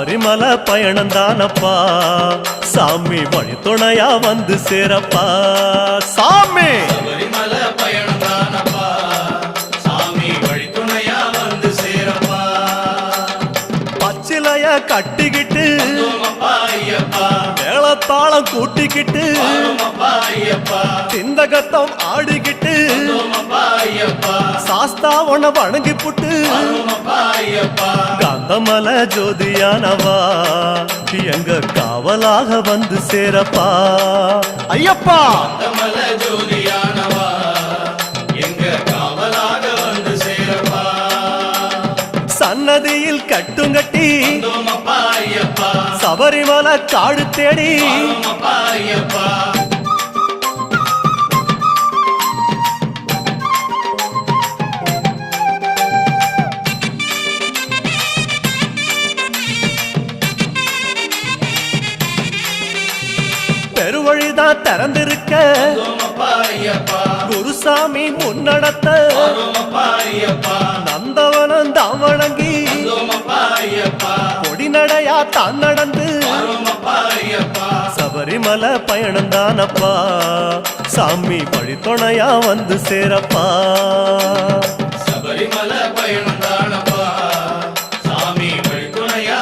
சபரிமலை பயணம் தானப்பா சாமி வழி துணையா வந்து சேரப்பா சாமி சபரிமலை பயணம் தானப்பா சாமி வழி துணையா வந்து சேரப்பா பச்சிலைய கட்டிக்கிட்டு ஐயப்பா மேளத்தாளம் கூட்டிக்கிட்டு ஐயப்பா சிந்தகத்தம் ஆடிக்கிட்டு ஐயப்பா சாஸ்தாவன வணங்கி புட்டு ஐயப்பா காந்தமல ஜோதியானவா எங்க காவலாக வந்து சேரப்பா ஐயப்பா காந்தமல ஜோதியானவா எங்க காவலாக வந்து சேரப்பா சன்னதியில் கட்டுங்கட்டி ஐயப்பா சபரிமலை காடு தேடி ஐயப்பா பெருவழிதான் திறந்திருக்க குருசாமி முன்னடத்த நந்தவனம் தான் வணங்கி கொடிநடையா தான் நடந்து சபரிமலை பயணம் தானப்பா சாமி வழி துணையா வந்து சேரப்பா சபரிமலை பயணம்